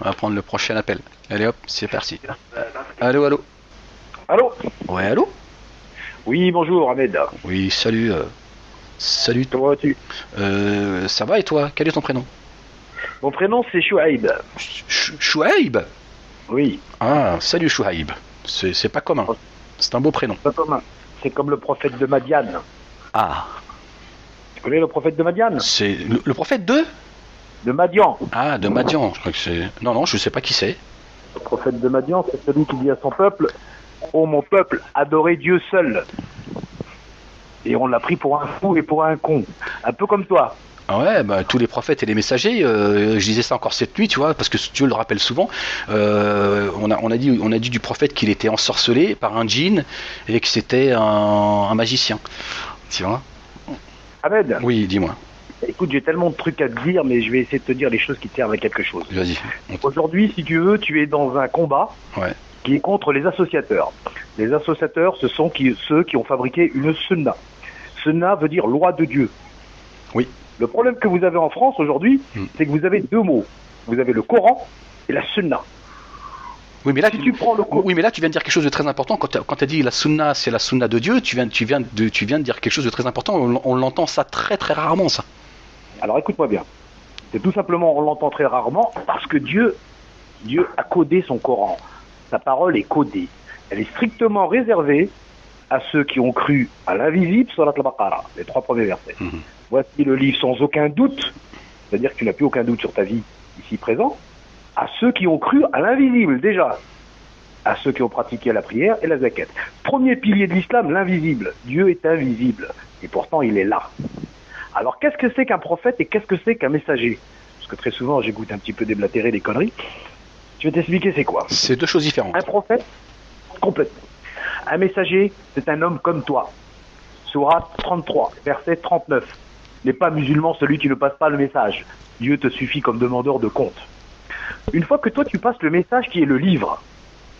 On va prendre le prochain appel. Allez hop, c'est parti. Allô, allô. Allô? Ouais, allô. Oui, bonjour Ahmed. Oui, salut. Salut. Comment vas-tu? Ça va et toi? Quel est ton prénom? Mon prénom c'est Chouaïb. Chouaïb. Oui, Ah, salut Chouaïb. C'est pas commun. C'est un beau prénom. pas commun. C'est comme le prophète de Madiane. Ah, Tu connais le prophète de Madiane? c'est le prophète de? De Madian. Ah, de Madian. Je crois que c'est. Non, non, je sais pas qui c'est. Le prophète de Madian, c'est celui qui dit à son peuple: ô mon peuple, adorez Dieu seul. Et on l'a pris pour un fou et pour un con. Un peu comme toi. Ah ouais, bah, tous les prophètes et les messagers, je disais ça encore cette nuit, tu vois, parce que Dieu le rappelle souvent. On a dit du prophète qu'il était ensorcelé par un djinn et que c'était un magicien. Tu vois? Ahmed, Oui, dis-moi. écoute, j'ai tellement de trucs à te dire, mais je vais essayer de te dire les choses qui te servent à quelque chose. Vas-y. Aujourd'hui, si tu veux, tu es dans un combat Ouais. qui est contre les associateurs. Les associateurs, ce sont ceux qui ont fabriqué une sunna. Sunna veut dire loi de Dieu. Oui. Le problème que vous avez en France aujourd'hui, c'est que vous avez deux mots. Vous avez le Coran et la sunna. Oui, mais là, Si tu prends le Coran... oui, mais là, tu viens de dire quelque chose de très important. Quand tu as dit la sunna, c'est la sunna de Dieu, tu viens de dire quelque chose de très important. On l'entend ça très très rarement, ça. Alors écoute-moi bien. C'est tout simplement, on l'entend très rarement, parce que Dieu a codé son Coran. Sa parole est codée. Elle est strictement réservée à ceux qui ont cru à l'invisible, Surat al-Baqarah, les 3 premiers versets. Voici le livre sans aucun doute, c'est-à-dire que tu n'as plus aucun doute sur ta vie ici présent, à ceux qui ont cru à l'invisible déjà, à ceux qui ont pratiqué la prière et la zakat. Premier pilier de l'islam, l'invisible. Dieu est invisible, et pourtant il est là. Alors qu'est-ce que c'est qu'un prophète et qu'est-ce que c'est qu'un messager? Parce que très souvent j'écoute un petit peu déblatérer des conneries. Je vais t'expliquer c'est quoi. C'est deux choses différentes. Un prophète, complètement. Un messager, c'est un homme comme toi. Sourate 33, verset 39. N'est pas musulman celui qui ne passe pas le message. Dieu te suffit comme demandeur de compte. Une fois que toi tu passes le message qui est le livre,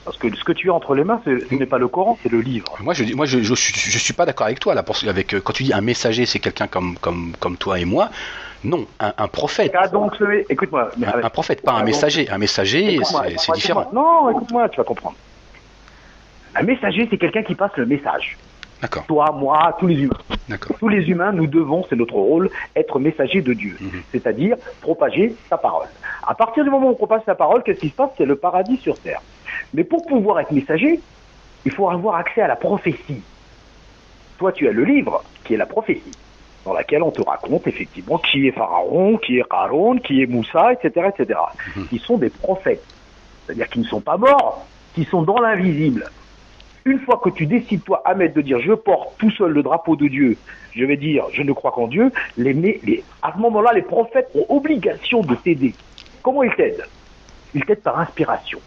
parce que ce que tu as entre les mains, ce n'est pas le Coran, c'est le livre. Je suis pas d'accord avec toi là. Avec quand tu dis un messager, c'est quelqu'un comme toi et moi. Non, un prophète. Écoute-moi. Un prophète, pas un messager. Un messager, c'est différent. Non, écoute-moi, tu vas comprendre. Un messager, c'est quelqu'un qui passe le message. D'accord. Toi, moi, tous les humains. D'accord. Tous les humains, nous devons, c'est notre rôle, être messagers de Dieu. C'est-à-dire propager sa parole. À partir du moment où on propage sa parole, qu'est-ce qui se passe? C'est le paradis sur terre. Mais pour pouvoir être messager, il faut avoir accès à la prophétie. Toi, tu as le livre, qui est la prophétie, dans laquelle on te raconte effectivement qui est Pharaon, qui est Aaron, qui est Moussa, etc., etc. Ils sont des prophètes. C'est-à-dire qu'ils ne sont pas morts, qui sont dans l'invisible. Une fois que tu décides, toi, Ahmed, de dire je porte tout seul le drapeau de Dieu, je vais dire je ne crois qu'en Dieu, à ce moment-là, les prophètes ont obligation de t'aider. Comment ils t'aident? Ils t'aident par inspiration,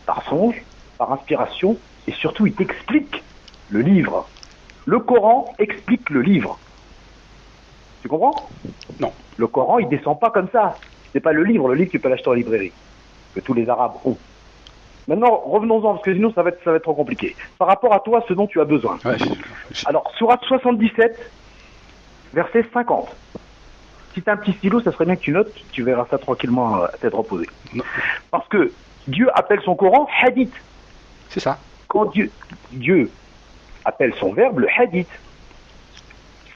par songe, par inspiration, et surtout ils t'expliquent le livre. Le Coran explique le livre. Tu comprends? Non. Le Coran, il descend pas comme ça. C'est pas le livre tu peux l'acheter en librairie, que tous les Arabes ont. Maintenant, revenons-en, parce que sinon ça va être trop compliqué. Par rapport à toi, ce dont tu as besoin. Ouais, Alors, Sourate 77, verset 50. Si tu as un petit stylo, ça serait bien que tu notes, tu verras ça tranquillement à tête reposée. Non. Parce que Dieu appelle son Coran hadith. C'est ça. Quand Dieu appelle son verbe le hadith,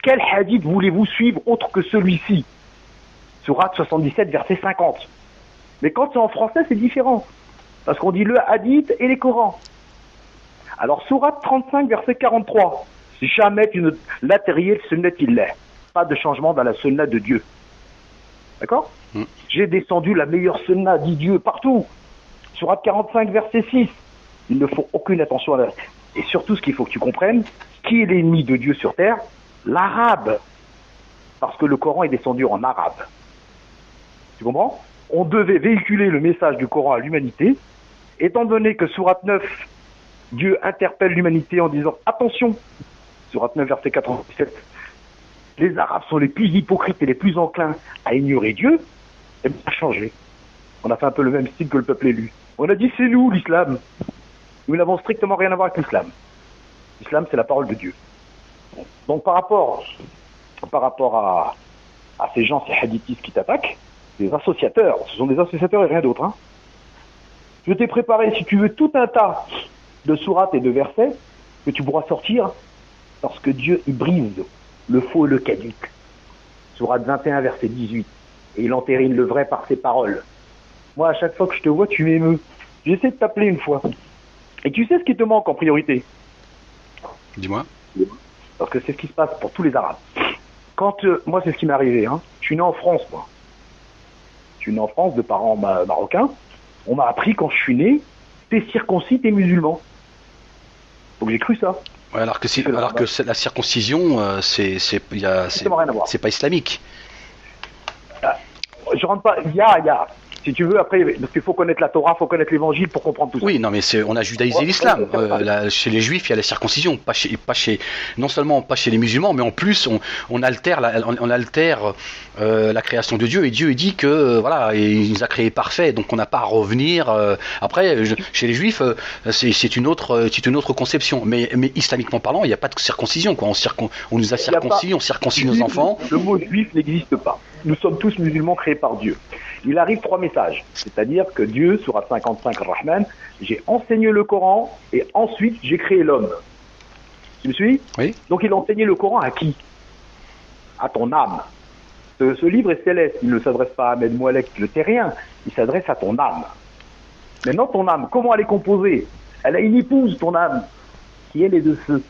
quel hadith voulez-vous suivre autre que celui-ci? Sourate 77, verset 50. Mais quand c'est en français, c'est différent. Parce qu'on dit le hadith et les Corans. Alors, Sourate 35, verset 43. Jamais tu ne l'atterrier le sunnat illah. Pas de changement dans la sunna de Dieu. D'accord? J'ai descendu la meilleure sunna, dit Dieu, partout. Sourate 45, verset 6. Il ne faut aucune attention à la... Et surtout, ce qu'il faut que tu comprennes, qui est l'ennemi de Dieu sur terre? L'arabe. Parce que le Coran est descendu en arabe. Tu comprends? On devait véhiculer le message du Coran à l'humanité. Étant donné que Sourate 9, Dieu interpelle l'humanité en disant « Attention !» Sourate 9, verset 97. Les Arabes sont les plus hypocrites et les plus enclins à ignorer Dieu. Et bien, ça a changé. On a fait un peu le même style que le peuple élu. On a dit « C'est nous, l'islam !» Nous n'avons strictement rien à voir avec l'islam. L'islam, c'est la parole de Dieu. Donc, par rapport à ces gens, ces hadithistes qui t'attaquent, des associateurs, ce sont des associateurs et rien d'autre, hein. Je t'ai préparé, si tu veux, tout un tas de sourates et de versets que tu pourras sortir lorsque Dieu il brise le faux et le caduc. Sourate 21, verset 18. Et il entérine le vrai par ses paroles. Moi, à chaque fois que je te vois, tu m'émeus. J'essaie de t'appeler une fois. Et tu sais ce qui te manque en priorité? Dis-moi. Parce que c'est ce qui se passe pour tous les Arabes. Quand, moi, c'est ce qui m'est arrivé. Hein. Je suis né en France, moi. Je suis né en France de parents marocains. On m'a appris quand je suis né, t'es circoncis, t'es musulman. Donc j'ai cru ça. Ouais, alors que la circoncision, c'est pas islamique. Je rentre pas. Il y a. Si tu veux, après, parce qu'il faut connaître la Torah, il faut connaître l'évangile pour comprendre tout ça. Oui, non, mais on a judaïsé l'islam. Chez les juifs, il y a la circoncision. Non seulement pas chez les musulmans, mais en plus, on altère la création de Dieu. Et Dieu dit que, voilà, il nous a créés parfaits, donc on n'a pas à revenir. Après, chez les juifs, c'est une autre conception. Mais islamiquement parlant, il n'y a pas de circoncision, quoi. On nous a circoncis, on circoncis nos enfants. Le mot juif n'existe pas. Nous sommes tous musulmans créés par Dieu. Il arrive 3 messages, c'est-à-dire que Dieu, sourate 55 Ar-Rahman, j'ai enseigné le Coran et ensuite j'ai créé l'homme. Tu me suis? Oui. Donc il a enseigné le Coran à qui? À ton âme. Ce livre est céleste, il ne s'adresse pas à Ahmed Moualek, le terrien, il s'adresse à ton âme. Maintenant ton âme, comment elle est composée? Elle a une épouse, ton âme, qui est les deux feux.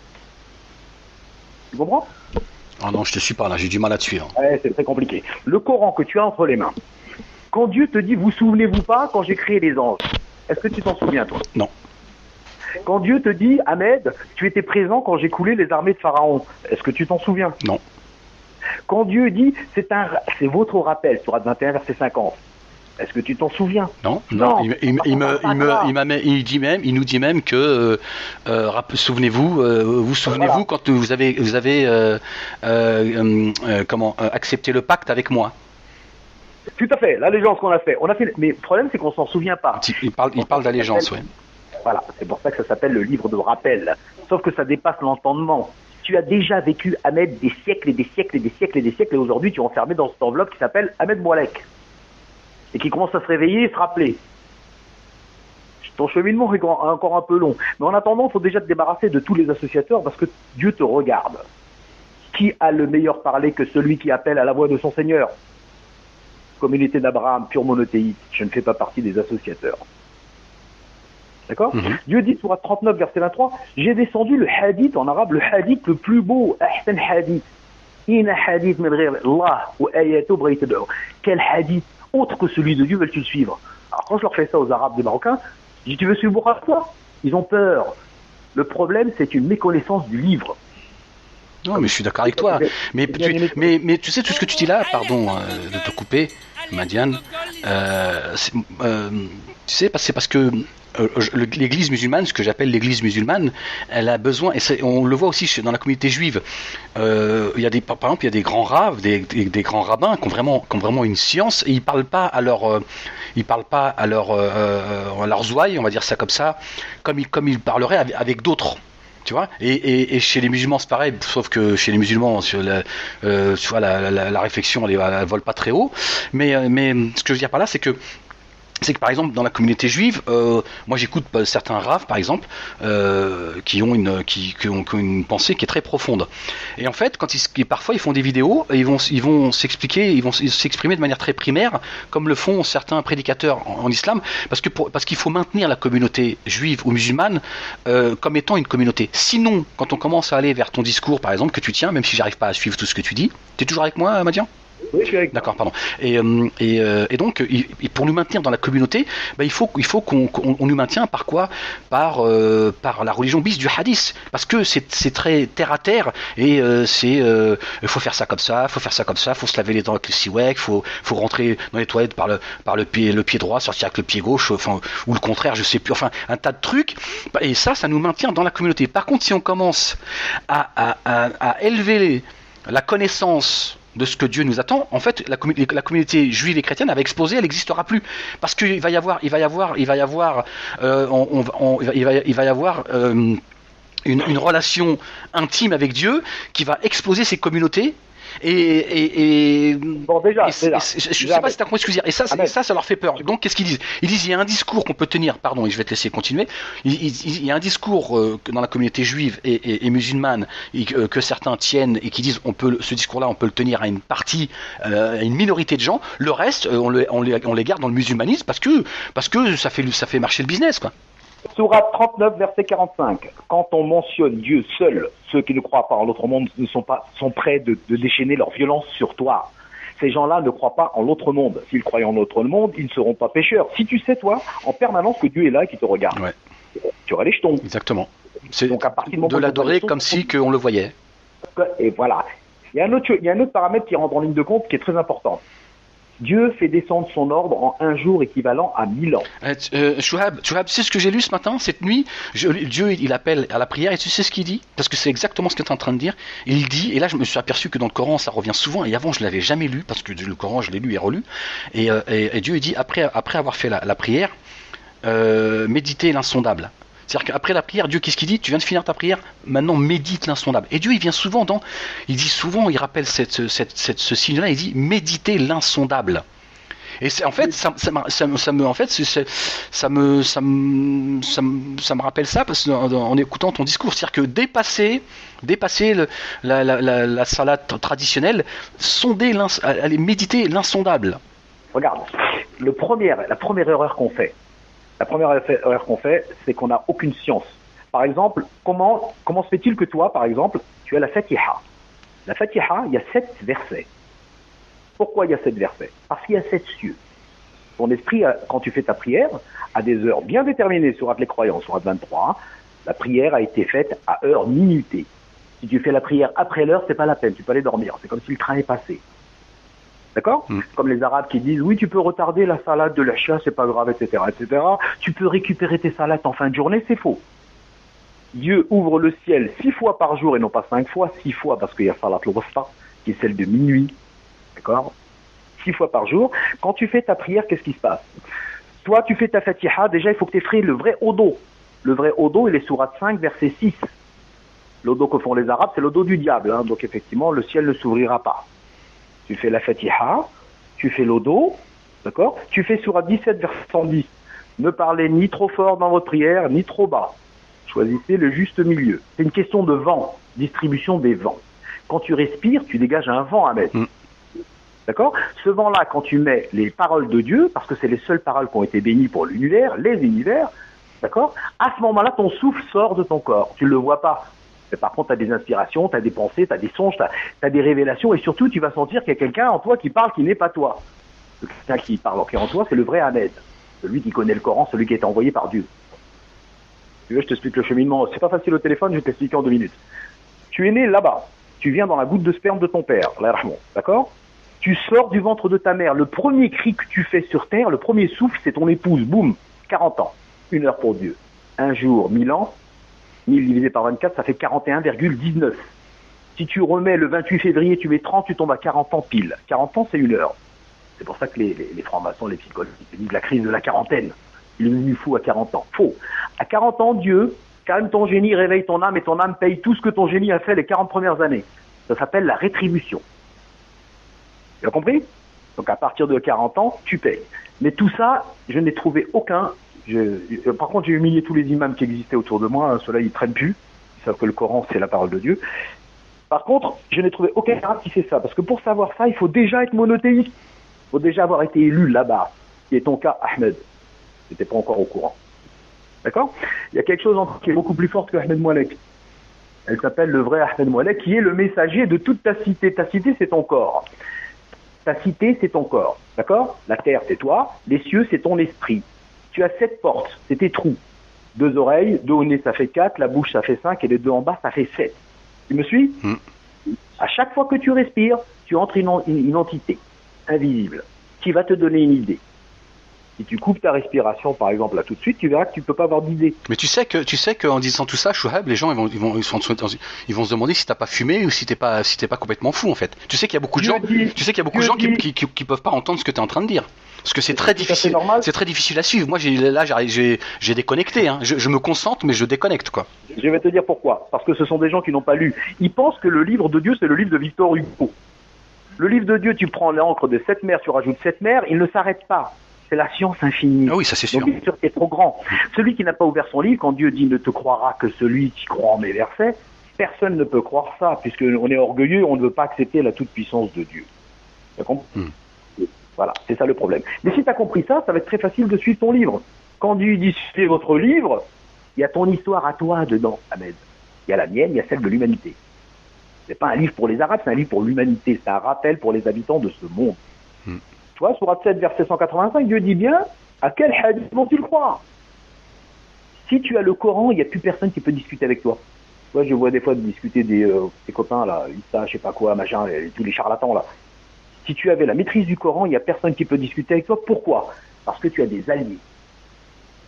Tu comprends? Ah non, je te suis pas là, j'ai du mal à te suivre. Ouais, c'est très compliqué. Le Coran que tu as entre les mains, quand Dieu te dit, vous souvenez-vous pas quand j'ai créé les anges, est-ce que tu t'en souviens, toi? Non. Quand Dieu te dit, Ahmed, tu étais présent quand j'ai coulé les armées de Pharaon, est-ce que tu t'en souviens? Non. Quand Dieu dit, c'est votre rappel, sourate 21, verset 50, est-ce que tu t'en souviens? Non. Il nous dit même que souvenez-vous, Voilà. quand vous avez accepté le pacte avec moi. Tout à fait, l'allégeance qu'on a fait. Mais le problème, c'est qu'on s'en souvient pas. Il parle d'allégeance, oui. Voilà, c'est pour ça que ça s'appelle le livre de rappel. Sauf que ça dépasse l'entendement. Tu as déjà vécu, Ahmed, des siècles et des siècles et des siècles et des siècles, et aujourd'hui tu es enfermé dans cette enveloppe qui s'appelle Ahmed Moualek. Et qui commence à se réveiller et se rappeler. Ton cheminement est encore un peu long. Mais en attendant, il faut déjà te débarrasser de tous les associateurs parce que Dieu te regarde. Qui a le meilleur parler que celui qui appelle à la voix de son Seigneur? Communauté d'Abraham, pure monothéiste, je ne fais pas partie des associateurs. D'accord? Dieu dit, sourate 39, verset 23, j'ai descendu le hadith, en arabe, le hadith le plus beau, ahsan hadith. Ina hadith min ghayr Allah wa ayatu brayta da'u. Quel hadith autre que celui de Dieu veulent-ils suivre? Alors quand je leur fais ça aux Arabes des Marocains, je dis, tu veux suivre quoi? Ils ont peur. Le problème, c'est une méconnaissance du livre. Non, mais je suis d'accord avec toi. Mais tu sais, tout ce que tu dis là, pardon de te couper, Madiane, tu sais, c'est parce que l'église musulmane, ce que j'appelle l'église musulmane, elle a besoin, et on le voit aussi dans la communauté juive, par exemple, il y a des grands raves, des grands rabbins qui ont vraiment une science, et ils parlent pas à leurs ouailles, on va dire ça comme ça, comme ils parleraient avec d'autres. Tu vois, et chez les musulmans c'est pareil, sauf que chez les musulmans tu vois, la réflexion elle vole pas très haut, mais ce que je veux dire par là c'est que par exemple dans la communauté juive, moi j'écoute certains raves par exemple qui ont une pensée qui est très profonde. Et en fait, parfois ils font des vidéos et ils vont s'exprimer de manière très primaire, comme le font certains prédicateurs en islam, parce qu'il faut maintenir la communauté juive ou musulmane comme étant une communauté. Sinon, quand on commence à aller vers ton discours par exemple que tu tiens, même si j'arrive pas à suivre tout ce que tu dis, t'es toujours avec moi, Madian? Oui, je suis avec. D'accord, pardon. Et donc, pour nous maintenir dans la communauté, il faut qu'on nous maintienne par quoi? Par la religion bis du hadith, parce que c'est très terre à terre et il faut faire ça comme ça, faut se laver les dents avec le siwak, faut rentrer dans les toilettes par le pied droit, sortir avec le pied gauche, enfin ou le contraire, je sais plus, enfin un tas de trucs. Et ça nous maintient dans la communauté. Par contre, si on commence à élever la connaissance de ce que Dieu nous attend, en fait, la communauté juive et chrétienne avait explosé, elle n'existera plus, parce qu'il va y avoir une relation intime avec Dieu qui va exploser ces communautés Bon, déjà. Je sais pas si tu as compris ce que je veux dire. Et ça leur fait peur. Donc, qu'est-ce qu'ils disent? Ils disent, il y a un discours qu'on peut tenir, pardon, et je vais te laisser continuer. Il y a un discours dans la communauté juive et musulmane que certains tiennent et qui disent, ce discours-là, on peut le tenir à une partie, à une minorité de gens. Le reste, on les garde dans le musulmanisme parce que ça fait marcher le business, quoi. Sourate 39, verset 45. Quand on mentionne Dieu seul, ceux qui ne croient pas en l'autre monde sont prêts de déchaîner leur violence sur toi. Ces gens-là ne croient pas en l'autre monde. S'ils croyaient en l'autre monde, ils ne seront pas pécheurs. Si tu sais, toi, en permanence que Dieu est là et qu'il te regarde, ouais, tu auras les jetons. Exactement. C'est donc à partir du moment de l'adorer comme si on le voyait. Et voilà. Il y a un autre paramètre qui rentre en ligne de compte qui est très important. Dieu fait descendre son ordre en un jour équivalent à 1000 ans. Chouhab, tu sais ce que j'ai lu ce matin, cette nuit? Dieu, il appelle à la prière, et tu sais ce qu'il dit? Parce que c'est exactement ce que tu es en train de dire. Il dit, et là je me suis aperçu que dans le Coran ça revient souvent, et avant je l'avais jamais lu, parce que le Coran je l'ai lu et relu. Et Dieu il dit, après avoir fait la prière, méditez l'insondable. C'est-à-dire qu'après la prière, Dieu, qu'est-ce qu'il dit? Tu viens de finir ta prière, maintenant médite l'insondable. Et Dieu, il vient souvent il rappelle ce signe-là, il dit méditez l'insondable. Et en fait, ça me rappelle ça parce en écoutant ton discours, c'est-à-dire que dépasser la salade traditionnelle, aller méditer l'insondable. Regarde, la première erreur qu'on fait. La première erreur qu'on fait, c'est qu'on n'a aucune science. Par exemple, comment se fait-il que toi, par exemple, tu as la Fatiha? La Fatiha, il y a 7 versets. Pourquoi il y a 7 versets? Parce qu'il y a 7 cieux. Ton esprit, quand tu fais ta prière, à des heures bien déterminées, sourate les croyants, sourate 23, la prière a été faite à heure minutée. Si tu fais la prière après l'heure, c'est pas la peine, tu peux aller dormir. C'est comme si le train est passé. D'accord? Comme les Arabes qui disent, oui, tu peux retarder la salade de l'Isha, c'est pas grave, etc., etc. Tu peux récupérer tes salades en fin de journée, c'est faux. Dieu ouvre le ciel 6 fois par jour et non pas 5 fois, 6 fois parce qu'il y a salat al-Wusta, qui est celle de minuit. D'accord? 6 fois par jour. Quand tu fais ta prière, qu'est-ce qui se passe? Toi, tu fais ta Fatiha, déjà, il faut que tu aies fait le vrai odo. Le vrai odo, il est sourate 5, verset 6. L'odo que font les Arabes, c'est l'odo du diable, hein, donc effectivement, le ciel ne s'ouvrira pas. Tu fais la Fatiha, tu fais l'odo, d'accord? Tu fais sourate 17, verset 110. Ne parlez ni trop fort dans votre prière, ni trop bas. Choisissez le juste milieu. C'est une question de vent, distribution des vents. Quand tu respires, tu dégages un vent à mettre. D'accord? Ce vent-là, quand tu mets les paroles de Dieu, parce que c'est les seules paroles qui ont été bénies pour l'univers, les univers, d'accord? À ce moment-là, ton souffle sort de ton corps. Tu ne le vois pas. Mais par contre, tu as des inspirations, tu as des pensées, tu as des songes, tu as des révélations, et surtout, tu vas sentir qu'il y a quelqu'un en toi qui parle qui n'est pas toi. Quelqu'un qui parle en toi, c'est le vrai Ahmed. Celui qui connaît le Coran, celui qui est envoyé par Dieu. Tu veux, je t'explique le cheminement. C'est pas facile au téléphone, je vais t'expliquer en 2 minutes. Tu es né là-bas. Tu viens dans la goutte de sperme de ton père, d'accord? Tu sors du ventre de ta mère. Le premier cri que tu fais sur terre, le premier souffle, c'est ton épouse. Boum, 40 ans. 1 heure pour Dieu. Un jour, 1000 ans. 1000 divisé par 24, ça fait 41,19. Si tu remets le 28 février, tu mets 30, tu tombes à 40 ans pile. 40 ans, c'est 1 heure. C'est pour ça que les francs-maçons, les psychologues, ils disent la crise de la quarantaine. Il est devenu fou à 40 ans. Faux. À 40 ans, Dieu calme ton génie, réveille ton âme, et ton âme paye tout ce que ton génie a fait les 40 premières années. Ça s'appelle la rétribution. Tu as compris? Donc à partir de 40 ans, tu payes. Mais tout ça, je n'ai trouvé aucun. Par contre, j'ai humilié tous les imams qui existaient autour de moi. Ceux-là, ils ne traînent plus. Ils savent que le Coran, c'est la parole de Dieu. Par contre, je n'ai trouvé aucun arabe qui fait ça. Parce que pour savoir ça, il faut déjà être monothéiste. Il faut déjà avoir été élu là-bas. Qui est ton cas, Ahmed. Tu n'étais pas encore au courant. D'accord? Il y a quelque chose qui est beaucoup plus fort que Ahmed Moualek. Elle s'appelle le vrai Ahmed Moualek, qui est le messager de toute ta cité. Ta cité, c'est ton corps. Ta cité, c'est ton corps. D'accord? La terre, c'est toi. Les cieux, c'est ton esprit. Tu as 7 portes, c'est tes trous. 2 oreilles, 2 au nez, ça fait 4, la bouche, ça fait 5, et les 2 en bas, ça fait 7. Tu me suis? À chaque fois que tu respires, tu entres une entité invisible qui va te donner une idée. Si tu coupes ta respiration, par exemple, là tout de suite, tu verras que tu ne peux pas avoir d'idée. Mais tu sais qu'en disant tout ça, Chouhab, les gens ils vont se demander si t'as pas fumé ou si t'es pas complètement fou en fait. Tu sais qu'il y a beaucoup de gens, qui peuvent pas entendre ce que tu es en train de dire. Parce que c'est très difficile. C'est très difficile à suivre. Moi, j'ai déconnecté. Hein. Je me concentre, mais je déconnecte, quoi. Je vais te dire pourquoi. Parce que ce sont des gens qui n'ont pas lu. Ils pensent que le livre de Dieu, c'est le livre de Victor Hugo. Le livre de Dieu, tu prends l'encre de 7 mers, tu rajoutes 7 mers, il ne s'arrête pas. C'est la science infinie. Ah oui, ça c'est sûr. Donc bien sûr, c'est trop grand. Celui qui n'a pas ouvert son livre, quand Dieu dit ne te croira que celui qui croit en mes versets, personne ne peut croire ça, puisqu'on est orgueilleux, on ne veut pas accepter la toute-puissance de Dieu. Tu as compris? Voilà, c'est ça le problème. Mais si tu as compris ça, ça va être très facile de suivre ton livre. Quand Dieu dit suivez votre livre, il y a ton histoire à toi dedans, Ahmed. Il y a la mienne, il y a celle de l'humanité. C'est pas un livre pour les Arabes, c'est un livre pour l'humanité. C'est un rappel pour les habitants de ce monde. Tu vois, Sourate 7, verset 185, Dieu dit bien, à quel hadith vont-ils croire? Si tu as le Coran, il n'y a plus personne qui peut discuter avec toi. Moi, je vois des fois discuter tes copains, là, Issa, je sais pas quoi, machin, tous les charlatans, là. Si tu avais la maîtrise du Coran, il n'y a personne qui peut discuter avec toi. Pourquoi? Parce que tu as des alliés.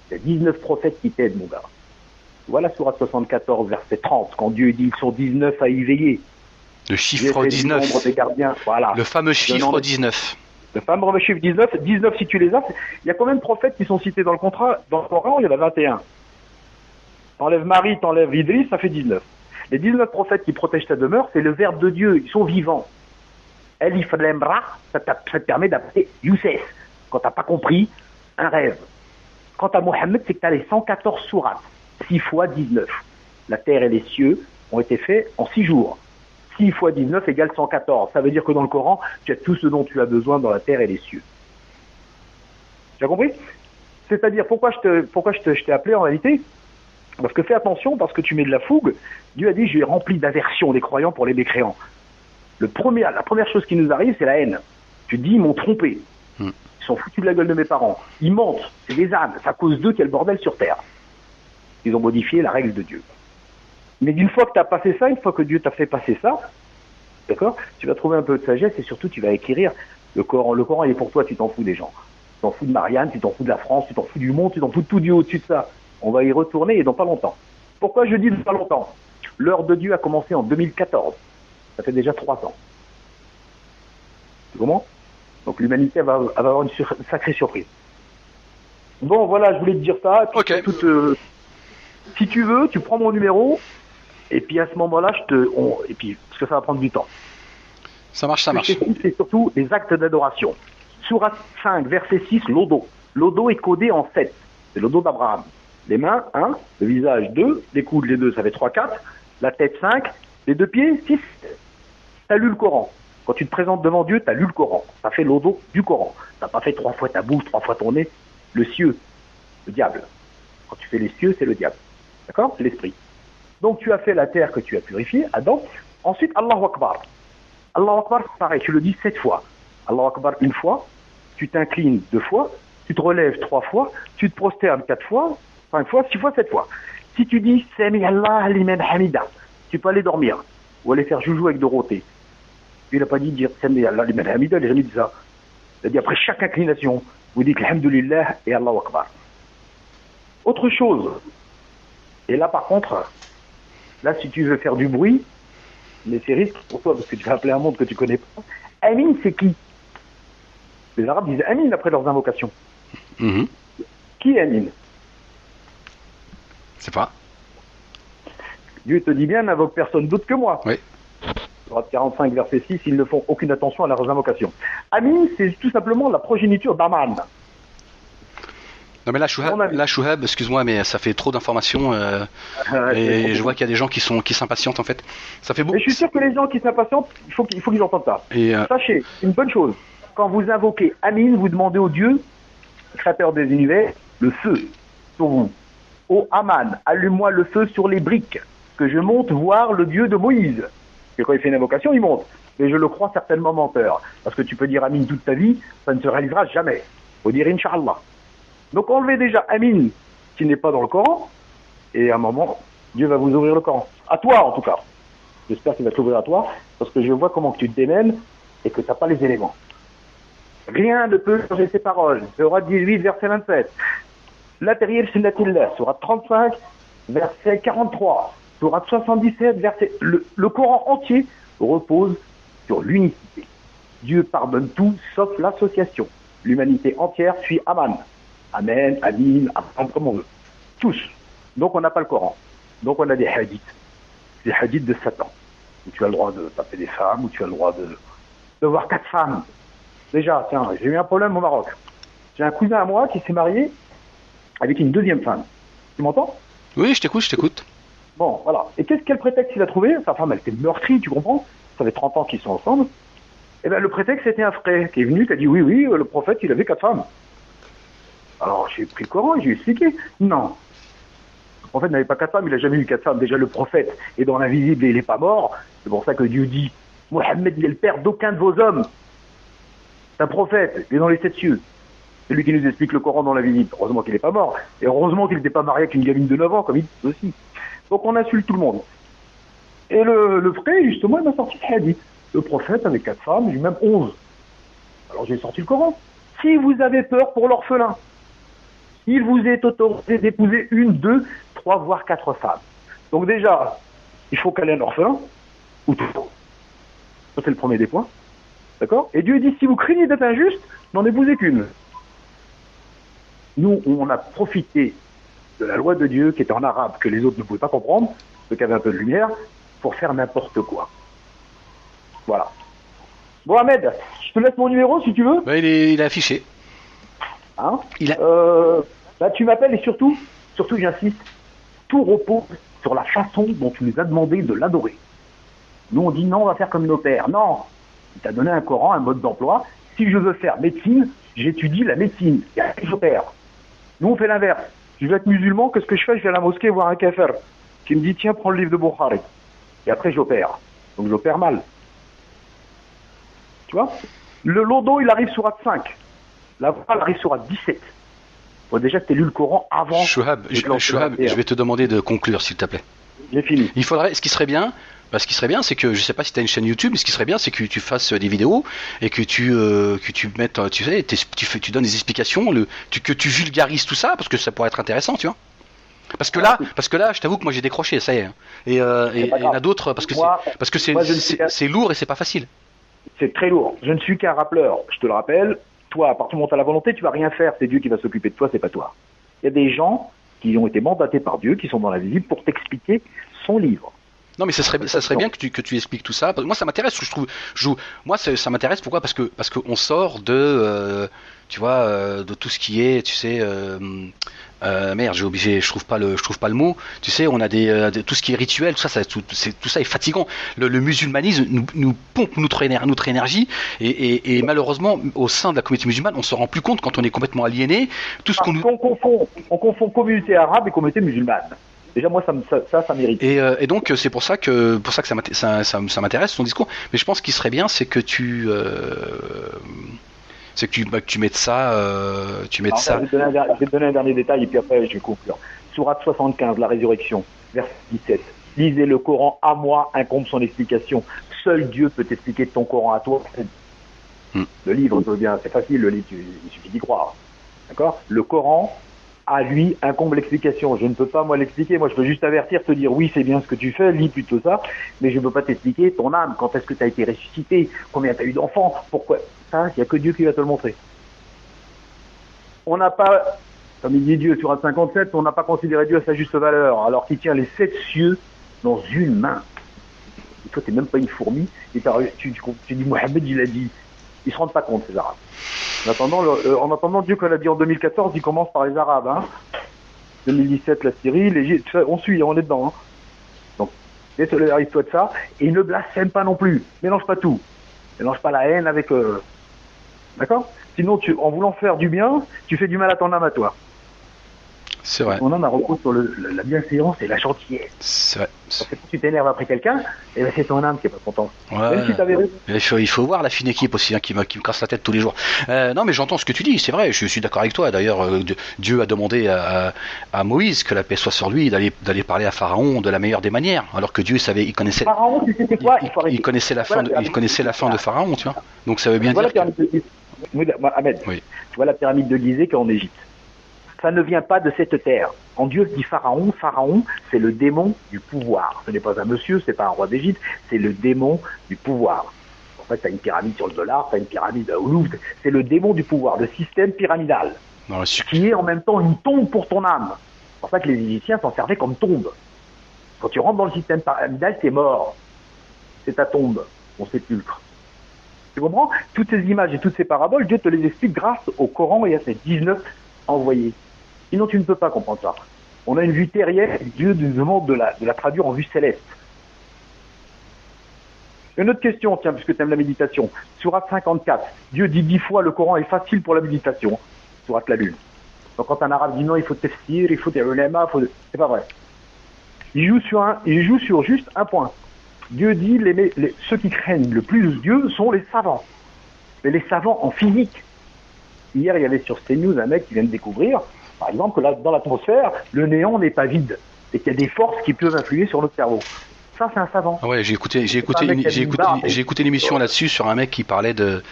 Il y a 19 prophètes qui t'aident, mon gars. Voilà Sourate 74, verset 30, quand Dieu dit ils sont 19 à y veiller. Le chiffre 19. Des gardiens. Voilà. Le fameux chiffre 19. Le fameux chiffre 19. 19, si tu les as, il y a combien de prophètes qui sont cités dans le Coran? Il y en a 21. T'enlèves Marie, t'enlèves Idriss, ça fait 19. Les 19 prophètes qui protègent ta demeure, c'est le verbe de Dieu. Ils sont vivants. Elif Lam Ra, ça te permet d'appeler Youssef. Quand t'as pas compris, un rêve. Quant à Mohammed, c'est que tu as les 114 sourates. 6 fois 19. La terre et les cieux ont été faits en 6 jours. 6 fois 19 égale 114. Ça veut dire que dans le Coran, tu as tout ce dont tu as besoin dans la terre et les cieux. Tu as compris? C'est-à-dire, pourquoi je t'ai appelé en réalité? Parce que fais attention, parce que tu mets de la fougue. Dieu a dit, j'ai rempli d'aversion des croyants pour les mécréants. La première chose qui nous arrive, c'est la haine. Tu te dis, ils m'ont trompé. Ils sont foutus de la gueule de mes parents. Ils mentent. C'est des ânes. C'est à cause d'eux qu'il y a le bordel sur terre. Ils ont modifié la règle de Dieu. Mais d'une fois que tu as passé ça, une fois que Dieu t'a fait passer ça, d'accord, tu vas trouver un peu de sagesse et surtout tu vas acquérir le Coran. Le Coran, il est pour toi, tu t'en fous des gens. Tu t'en fous de Marianne, tu t'en fous de la France, tu t'en fous du monde, tu t'en fous de tout Dieu au-dessus de ça. On va y retourner et dans pas longtemps. Pourquoi je dis dans pas longtemps? L'heure de Dieu a commencé en 2014. Ça fait déjà 3 ans. Comment? Donc l'humanité va avoir une sacrée surprise. Bon, voilà, je voulais te dire ça. Ok. Si tu veux, tu prends mon numéro, et puis à ce moment-là, et puis, parce que ça va prendre du temps. Ça marche, ça marche. C'est surtout les actes d'adoration. Sourate 5, verset 6, l'odo. L'odo est codé en 7. C'est l'odo d'Abraham. Les mains, 1, le visage, 2, les coudes, les 2, ça fait 3, 4, la tête, 5, les 2 pieds, 6. T'as lu le Coran. Quand tu te présentes devant Dieu, t'as lu le Coran. T'as fait l'odo du Coran. T'as pas fait 3 fois ta bouche, 3 fois ton nez. Le cieux, le diable. Quand tu fais les cieux, c'est le diable. D'accord? C'est l'esprit. Donc tu as fait la terre que tu as purifiée, Adam. Ensuite, Allahu Akbar. Allahu Akbar, c'est pareil, tu le dis 7 fois. Allahu Akbar 1 fois, tu t'inclines 2 fois, tu te relèves 3 fois, tu te prosternes 4 fois, 5 fois, 6 fois, 7 fois. Si tu dis Sami Allah liman hamida, tu peux aller dormir ou aller faire joujou avec Dorothée. Il n'a pas dit dire Sami Allah liman hamida, il n'a jamais dit ça. Il a dit après chaque inclination, vous dites Alhamdulillah et Allahu Akbar. Autre chose, et là par contre, là si tu veux faire du bruit, mais c'est risque pour toi parce que tu vas appeler un monde que tu connais pas. Amin, c'est qui? Les Arabes disent Amin après leurs invocations. Qui est Amin? C'est pas. Dieu te dit bien, n'invoque personne d'autre que moi. Oui. Sourate 45, verset 6, ils ne font aucune attention à leurs invocations. Amin, c'est tout simplement la progéniture d'Aman. Non mais là, Chouhab, excuse-moi, mais ça fait trop d'informations et je vois qu'il y a des gens qui s'impatientent en fait. Ça fait beaucoup. Mais je suis sûr que les gens qui s'impatientent, il faut qu'ils entendent ça. Et Sachez, une bonne chose, quand vous invoquez Amin, vous demandez au Dieu, créateur des univers, le feu sur vous. Ô Aman, allume-moi le feu sur les briques, que je monte voir le Dieu de Moïse. Et quand il fait une invocation, il monte. Mais je le crois certainement menteur, parce que tu peux dire Amin toute ta vie, ça ne se réalisera jamais. Il faut dire Inch'Allah. Donc enlevez déjà Amin, qui n'est pas dans le Coran, et à un moment, Dieu va vous ouvrir le Coran. À toi, en tout cas. J'espère qu'il va t'ouvrir à toi, parce que je vois comment tu te démènes et que tu n'as pas les éléments. Rien ne peut changer ces paroles. Sourate 18, verset 27. La terrière sunnatillah. Sourate 35, verset 43. Sourate 77, verset... Le Coran entier repose sur l'unicité. Dieu pardonne tout, sauf l'association. L'humanité entière suit Aman. Amen, Amin, Amen, comme on veut. Tous. Donc on n'a pas le Coran. Donc on a des hadiths. Des hadiths de Satan. Où tu as le droit de taper des femmes, où tu as le droit de de voir 4 femmes. Déjà, tiens, j'ai eu un problème au Maroc. J'ai un cousin à moi qui s'est marié avec une deuxième femme. Tu m'entends? Oui, je t'écoute, je t'écoute. Bon, voilà. Et quel prétexte il a trouvé? Sa femme, elle était meurtrie, tu comprends? Ça fait 30 ans qu'ils sont ensemble. Et bien, le prétexte, c'était un frère qui est venu, qui a dit, oui, oui, le prophète, il avait 4 femmes. Alors, j'ai pris le Coran et j'ai expliqué. Non. Le prophète n'avait pas 4 femmes, il n'a jamais eu 4 femmes. Déjà, le prophète est dans l'invisible et il n'est pas mort. C'est pour ça que Dieu dit, Mohammed, il est le père d'aucun de vos hommes. C'est un prophète, il est dans les 7 cieux. C'est lui qui nous explique le Coran dans l'invisible. Heureusement qu'il n'est pas mort. Et heureusement qu'il n'était pas marié avec une gamine de 9 ans, comme il dit aussi. Donc on insulte tout le monde. Et le frère, justement, il m'a sorti ce hadith. Le prophète avait 4 femmes, j'ai même 11. Alors j'ai sorti le Coran. Si vous avez peur pour l'orphelin, il vous est autorisé d'épouser 1, 2, 3, voire 4 femmes. Donc déjà, il faut qu'elle ait un orphelin, ou tout. Ça c'est le premier des points. D'accord? Et Dieu dit, si vous craignez d'être injuste, n'en épousez qu'une. Nous, on a profité de la loi de Dieu qui était en arabe, que les autres ne pouvaient pas comprendre, ceux qui avaient un peu de lumière, pour faire n'importe quoi. Voilà. Bon, Ahmed, je te laisse mon numéro si tu veux. Bah, il est affiché. Hein? Bah, tu m'appelles et surtout j'insiste, tout repose sur la façon dont tu nous as demandé de l'adorer. Nous, on dit non, on va faire comme nos pères. Non, il t'a donné un Coran, un mode d'emploi. Si je veux faire médecine, j'étudie la médecine. Et après, j'opère. Nous, on fait l'inverse. Je veux être musulman, qu'est-ce que je fais? Je vais à la mosquée voir un kafir qui me dit, tiens, prends le livre de Bukhari. Et après, j'opère. Donc, j'opère mal. Tu vois? Le lodo, il arrive sur At 5. La voile arrive sur At 17. Bon, déjà, tu as lu le Coran avant. Chouhab, je vais te demander de conclure, s'il te plaît. J'ai fini. Il faudrait, ce qui serait bien, c'est que, je sais pas si tu as une chaîne YouTube, mais ce qui serait bien, c'est que tu fasses des vidéos et que tu mettes, tu sais, tu donnes des explications, que tu vulgarises tout ça, parce que ça pourrait être intéressant, tu vois. Parce que là, je t'avoue que moi j'ai décroché, ça y est. Et il y en a d'autres, parce que c'est lourd et c'est pas facile. C'est très lourd. Je ne suis qu'un rappeleur, je te le rappelle. Toi, à partir du moment où tu as la volonté, tu vas rien faire. C'est Dieu qui va s'occuper de toi, c'est pas toi. Il y a des gens qui ont été mandatés par Dieu, qui sont dans la visible pour t'expliquer son livre. Non, mais ça serait bien que tu expliques tout ça. Moi, ça m'intéresse. Moi, ça m'intéresse. Pourquoi? Parce que on sort de, tu vois, de tout ce qui est, tu sais, merde, je trouve pas le mot. Tu sais, on a tout ce qui est rituel, tout ça est fatigant. Le musulmanisme nous pompe notre énergie et malheureusement, au sein de la communauté musulmane, on se rend plus compte quand on est complètement aliéné. On confond communauté arabe et communauté musulmane. Déjà, moi, ça m'irrite. Et donc, c'est pour ça que ça m'intéresse ton discours. Mais je pense qu'il serait bien, c'est que tu mettes ça. Je vais te donner un dernier détail et puis après, je vais conclure. Sourate 75, la résurrection, verset 17. Lisez le Coran, à moi incombe son explication. Seul Dieu peut t'expliquer ton Coran à toi. Le livre, c'est facile, le livre, il suffit d'y croire. D'accord? Le Coran, à lui incombe l'explication. Je ne peux pas moi l'expliquer, moi je peux juste avertir, te dire oui c'est bien ce que tu fais, lis plutôt ça, mais je ne peux pas t'expliquer ton âme, quand est-ce que tu as été ressuscité, combien tu as eu d'enfants, pourquoi. Ça, il n'y a que Dieu qui va te le montrer. On n'a pas, comme il dit Dieu sur 57, on n'a pas considéré Dieu à sa juste valeur, alors qu'il tient les 7 cieux dans une main. Et toi, tu n'es même pas une fourmi, et tu dis Mohammed, il a dit, ils ne se rendent pas compte ces Arabes. En attendant, Dieu, quand il a dit en 2014, il commence par les Arabes. Hein. 2017, la Syrie, l'Égypte, on suit, on est dedans. Hein. Donc, désolidarise-toi de ça. Et ne blasphème pas non plus. Mélange pas tout. Mélange pas la haine avec... D'accord? Sinon, en voulant faire du bien, tu fais du mal à ton âme à toi. C'est vrai. Ton âme a recours sur la bienséance et la gentillesse. C'est vrai. Parce que quand tu t'énerves après quelqu'un, eh ben c'est ton âme qui est pas contente. Ouais. Même si t'avais raison. Il faut voir la fine équipe aussi, hein, qui me casse la tête tous les jours. Non, mais j'entends ce que tu dis, c'est vrai, je suis d'accord avec toi. D'ailleurs, Dieu a demandé à Moïse, que la paix soit sur lui, d'aller parler à Pharaon de la meilleure des manières, alors que Dieu savait, il connaissait. Pharaon, tu sais quoi? Il connaissait la fin, il connaissait la fin de Pharaon, tu vois. Donc ça veut bien dire. Ahmed, oui. Tu vois la pyramide de Gizeh qui est en Égypte. Ça ne vient pas de cette terre. En Dieu dit Pharaon. Pharaon, c'est le démon du pouvoir. Ce n'est pas un monsieur, c'est pas un roi d'Égypte, c'est le démon du pouvoir. En fait, tu as une pyramide sur le dollar, tu as une pyramide au Louvre. C'est le démon du pouvoir, le système pyramidal, qui est en même temps une tombe pour ton âme. C'est pour ça que les Égyptiens s'en servaient comme tombe. Quand tu rentres dans le système pyramidal, t'es mort. C'est ta tombe, ton sépulcre. Tu comprends? Toutes ces images et toutes ces paraboles, Dieu te les explique grâce au Coran et à ces 19 envoyés. Sinon, tu ne peux pas comprendre ça. On a une vue terrienne, Dieu nous demande de la traduire en vue céleste. Une autre question, tiens, puisque tu aimes la méditation. Sourate 54, Dieu dit 10 fois le Coran est facile pour la méditation. Sourate la Lune. Donc quand un arabe dit non, il faut tafsir, il faut des ulama, c'est pas vrai. Il joue sur juste un point. Dieu dit ceux qui craignent le plus Dieu sont les savants. Mais les savants en physique. Hier, il y avait sur CNews un mec qui vient de découvrir, par exemple, que dans l'atmosphère, le néant n'est pas vide. Et qu'il y a des forces qui peuvent influer sur notre cerveau. Ça, c'est un savant. Ah ouais, j'ai écouté l'émission là-dessus sur un mec qui parlait de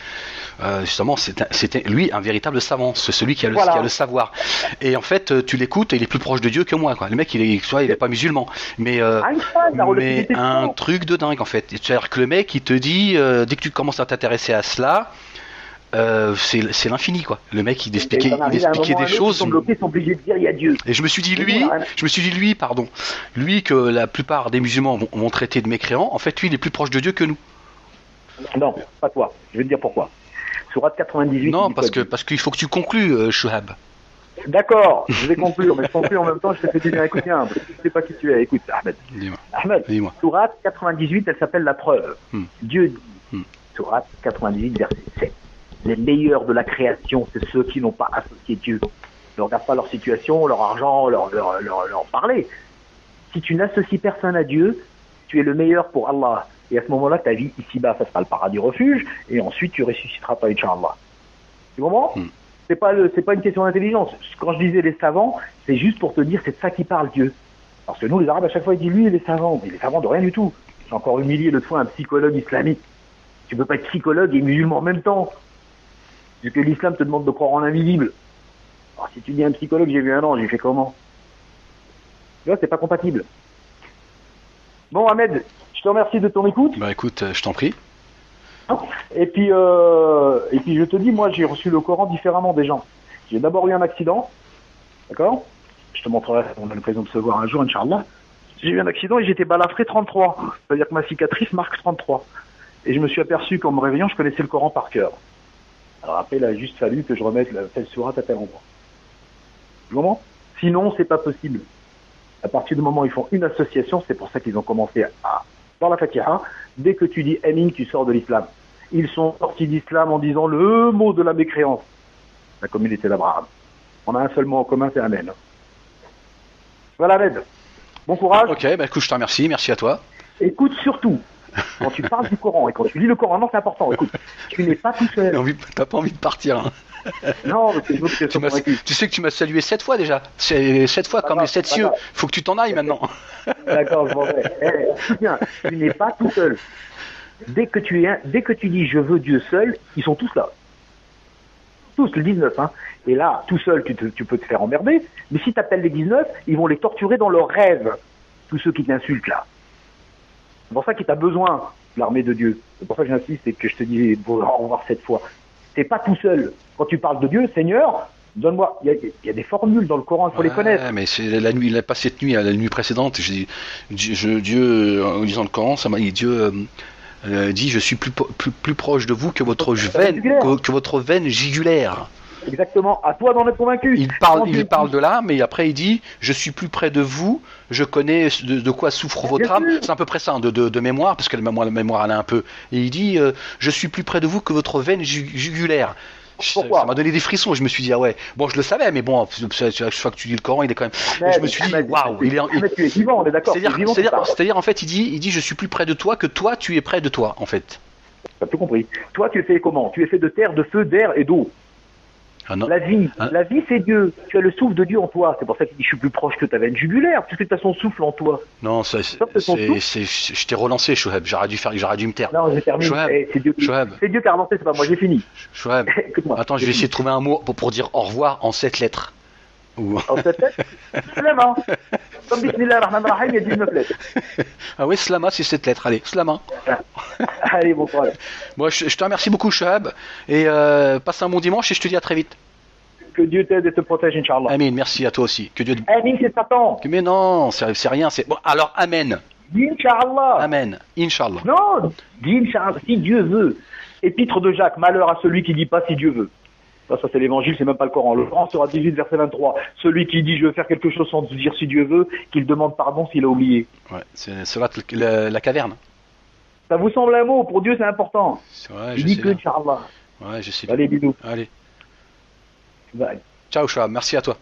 justement, c'était lui un véritable savant, c'est celui qui a le savoir. Et en fait, tu l'écoutes et il est plus proche de Dieu que moi, quoi. Le mec, il est pas musulman, mais un truc de dingue en fait. C'est-à-dire que le mec, il te dit dès que tu commences à t'intéresser à cela. C'est l'infini quoi. Le mec il expliquait des choses. Sont bloqués, sont obligés de dire il y a Dieu. Et je me suis dit lui que la plupart des musulmans vont traiter de mécréant. En fait lui il est plus proche de Dieu que nous. Non, pas toi. Je vais te dire pourquoi. Sourate 98. Non parce qu'il faut que tu conclues Chouhab. D'accord, je vais conclure, mais je conclue en même temps, je te fais bien écouter un peu. Je ne sais pas qui tu es, écoute, Ahmed. Dis-moi. Sourate 98, elle s'appelle la preuve. Dieu dit, Sourate 98, verset 7. Les meilleurs de la création, c'est ceux qui n'ont pas associé Dieu. Ne regarde pas leur situation, leur argent, leur parler. Si tu n'associes personne à Dieu, tu es le meilleur pour Allah. Et à ce moment-là, ta vie ici-bas, ça sera le paradis refuge, et ensuite tu ressusciteras pas, Inch'Allah. Tu comprends? C'est pas une question d'intelligence. Quand je disais les savants, c'est juste pour te dire c'est de ça qui parle Dieu. Parce que nous, les Arabes, à chaque fois, ils disent lui, il est savant. Mais il est savant de rien du tout. J'ai encore humilié l'autre fois un psychologue islamique. Tu peux pas être psychologue et musulman en même temps. Vu que l'islam te demande de croire en l'invisible. Alors si tu dis un psychologue, j'ai vu un ange, j'ai fait comment? Tu vois, c'est pas compatible. Bon, Ahmed, je te remercie de ton écoute. Bah écoute, je t'en prie. Et puis je te dis, moi, j'ai reçu le Coran différemment des gens. J'ai d'abord eu un accident, d'accord? Je te montrerai, on a l'occasion de se voir un jour, Inch'Allah. J'ai eu un accident et j'étais balafré 33. C'est-à-dire que ma cicatrice marque 33. Et je me suis aperçu qu'en me réveillant, je connaissais le Coran par cœur. Alors après, il a juste fallu que je remette la telle sourate à tel endroit. Comment? Sinon, c'est pas possible. À partir du moment où ils font une association, c'est pour ça qu'ils ont commencé dans la Fatiha, dès que tu dis Amin, tu sors de l'islam. Ils sont sortis d'islam en disant le mot de la mécréance. La communauté d'Abraham. On a un seul mot en commun, c'est Amen. Voilà l'aide. Bon courage. Ok, bah écoute, je te remercie, merci à toi. Écoute surtout. Quand tu parles du Coran et quand tu lis le Coran, non, c'est important. Écoute, tu n'es pas tout seul. T'as pas envie de partir. Hein. Non, parce que je veux que tu sais que tu m'as salué 7 fois déjà. C'est 7 fois comme les 7 cieux. Faut que tu t'en ailles maintenant. D'accord, je m'en vais. Tiens, tu n'es pas tout seul. Dès que tu dis je veux Dieu seul, ils sont tous là. Tous, les 19. Hein. Et là, tout seul, tu peux te faire emmerder. Mais si tu appelles les 19, ils vont les torturer dans leurs rêves. Tous ceux qui t'insultent là. C'est pour ça qu'il t'a besoin, l'armée de Dieu. C'est pour ça que j'insiste et que je te dis au revoir 7 fois. T'es pas tout seul. Quand tu parles de Dieu, Seigneur, donne-moi. Il y a des formules dans le Coran, il faut les connaître. Mais c'est la nuit, pas cette nuit, la nuit précédente. Dieu, en lisant le Coran, ça m'a dit Dieu dit je suis plus proche de vous que votre veine jugulaire. Exactement, à toi d'en être convaincu. Il parle de là, mais après il dit je suis plus près de vous, je connais de quoi souffre votre âme. C'est à peu près ça, de mémoire, parce que la mémoire elle a un peu. Et il dit je suis plus près de vous que votre veine jugulaire. Ça m'a donné des frissons. Je me suis dit ah ouais, bon je le savais, mais bon, chaque fois que tu lis le Coran, il est quand même. Je me suis dit waouh, tu es vivant, on est d'accord. C'est-à-dire en fait il dit je suis plus près de toi que toi tu es près de toi en fait. T'as tout compris. Toi tu es fait comment? Tu es fait de terre, de feu, d'air et d'eau. Ah non. La vie c'est Dieu. Tu as le souffle de Dieu en toi. C'est pour ça qu'il dit je suis plus proche que ta veine jugulaire, puisque tu as son souffle en toi. Non, je t'ai relancé, Chouhab. J'aurais dû me taire. Non, j'ai terminé. C'est Dieu qui a relancé, c'est pas moi. J'ai fini. Chouhab. Attends, je vais essayer de trouver un mot pour dire au revoir en 7 lettres. En 7 lettres. Slama. Comme Bismillah ar-Rahman ar-Rahim, il y a 19 lettres. Ah oui, Slama, c'est 7 lettres. Allez, Slama. Allez, bon courage. Moi, je te remercie beaucoup, Chouhab. Et passe un bon dimanche et je te dis à très vite. Que Dieu t'aide et te protège, Inch'Allah. Amen, merci à toi aussi. Que Dieu te... Amen, c'est Satan. Mais non, c'est rien. Bon, alors, Amen. Dis Inch'Allah. Amen, Inch'Allah. Non, dis Inch'Allah. Si Dieu veut. Épître de Jacques, malheur à celui qui dit pas si Dieu veut. Ça c'est l'évangile, c'est même pas le Coran. Le Coran sera 18, verset 23. Celui qui dit je veux faire quelque chose sans dire si Dieu veut, qu'il demande pardon s'il a oublié. Ouais, c'est cela la caverne. Ça vous semble un mot? Pour Dieu, c'est important. Ouais, Il je dit sais que, bien. Inch'Allah. Ouais, je sais bien. Allez, bisous. Allez. Bye. Ciao, Chouab. Merci à toi.